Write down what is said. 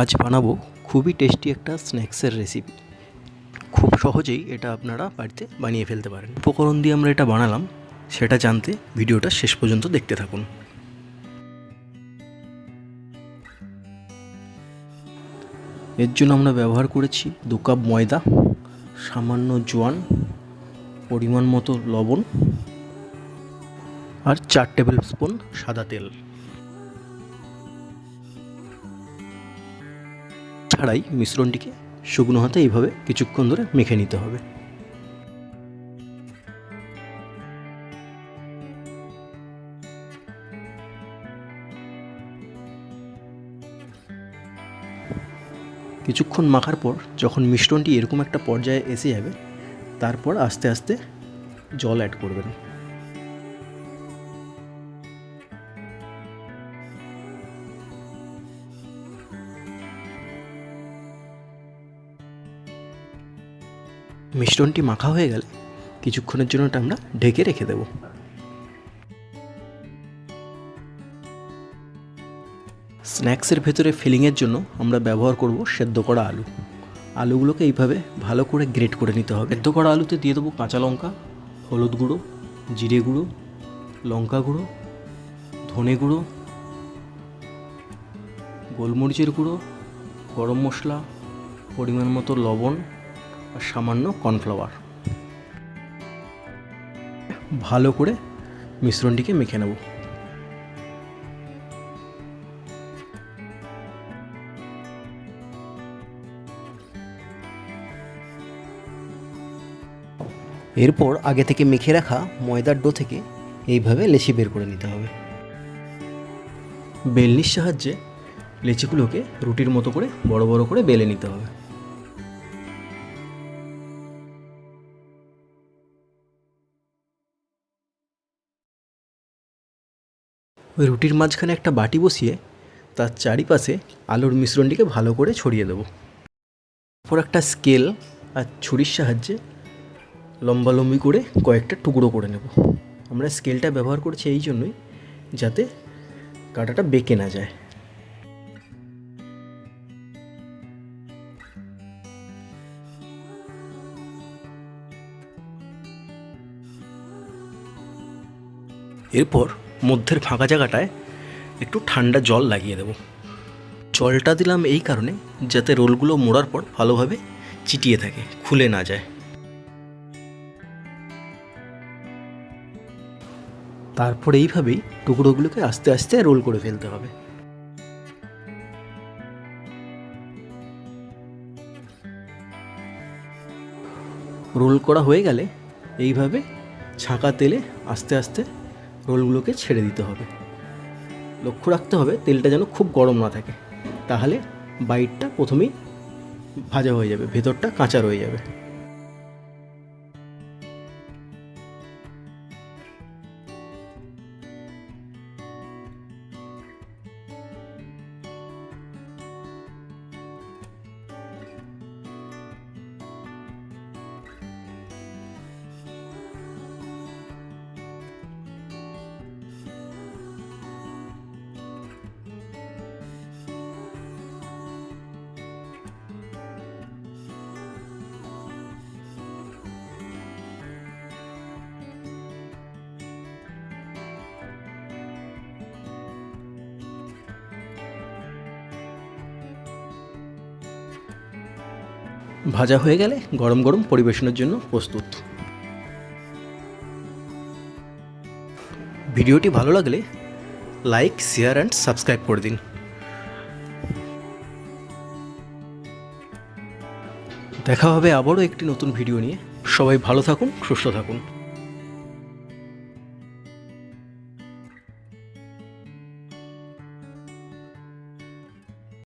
আজ বানাবো খুবই টেস্টি একটা স্ন্যাক্সের রেসিপি। খুব সহজেই এটা আপনারা বাড়িতে বানিয়ে ফেলতে পারেন। উপকরণ দিয়ে আমরা এটা বানালাম সেটা জানতে ভিডিওটা শেষ পর্যন্ত দেখতে থাকুন। এর জন্য আমরা ব্যবহার করেছি 2 কাপ ময়দা, সামান্য জোয়ান, পরিমাণ মতো লবণ আর 4 টেবিল স্পুন সাদা তেল। ছাড়াই মিশ্রণটিকে শুকনো হাতে এইভাবে কিছুক্ষণ ধরে মেখে নিতে হবে। কিছুক্ষণ মাখার পর যখন মিশ্রণটি এরকম একটা পর্যায়ে এসে যাবে, তারপর আস্তে আস্তে জল অ্যাড করবেন। মিশ্রণটি মাখা হয়ে গেলে কিছুক্ষণের জন্য এটা আমরা ঢেকে রেখে দেব। স্ন্যাক্সের ভেতরে ফিলিংয়ের জন্য আমরা ব্যবহার করব সেদ্ধ করা আলু। আলুগুলোকে এইভাবে ভালো করে গ্রেট করে নিতে হবে। সেদ্ধ করা আলুতে দিয়ে দেবো কাঁচা লঙ্কা, হলুদ গুঁড়ো, জিরে গুঁড়ো, লঙ্কা গুঁড়ো, ধনে গুঁড়ো, গোলমরিচের গুঁড়ো, গরম মশলা, পরিমাণ মতো লবণ আর সামান্য কর্নফ্লাওয়ার। ভালো করে মিশ্রণটিকে মেখে নেব। এরপর আগে থেকে মেখে রাখা ময়দার ডো থেকে এইভাবে লেচি বের করে নিতে হবে। বেলনির সাহায্যে লেচিগুলোকে রুটির মতো করে বড় বড় করে বেলে নিতে হবে। ওই রুটির মাঝখানে একটা বাটি বসিয়ে তার চারিপাশে আলুর মিশ্রণটিকে ভালো করে ছড়িয়ে দেবো। তারপর একটা স্কেল আর ছুরির সাহায্যে লম্বালম্বি করে কয়েকটা টুকরো করে নেব। আমরা স্কেলটা ব্যবহার করছি এই জন্যই যাতে কাঁটাটা বেঁকে না যায়। এরপর মধ্যের ফাঁকা জায়গাটায় একটু ঠান্ডা জল লাগিয়ে দেব। জলটা দিলাম এই কারণে যাতে রোলগুলো মোড়ার পর ভালোভাবে চিটিয়ে থাকে, খুলে না যায়। তারপর এইভাবেই টুকরোগুলোকে আস্তে আস্তে রোল করে ফেলতে হবে। রোল করা হয়ে গেলে এইভাবে ছাঁকা তেলে আস্তে আস্তে রোলগুলোকে ছেড়ে দিতে হবে। লক্ষ্য রাখতে হবে তেলটা যেন খুব গরম না থাকে, তাহলে বাইটটা প্রথমেই ভাজা হয়ে যাবে, ভেতরটা কাঁচা রয়ে যাবে। ভাজা হয়ে গেলে গরম গরম পরিবেশনের জন্য প্রস্তুত। ভিডিওটি ভালো লাগলে লাইক, শেয়ার অ্যান্ড সাবস্ক্রাইব করে দিন। দেখা হবে আবারও একটি নতুন ভিডিও নিয়ে। সবাই ভালো থাকুন, সুস্থ থাকুন।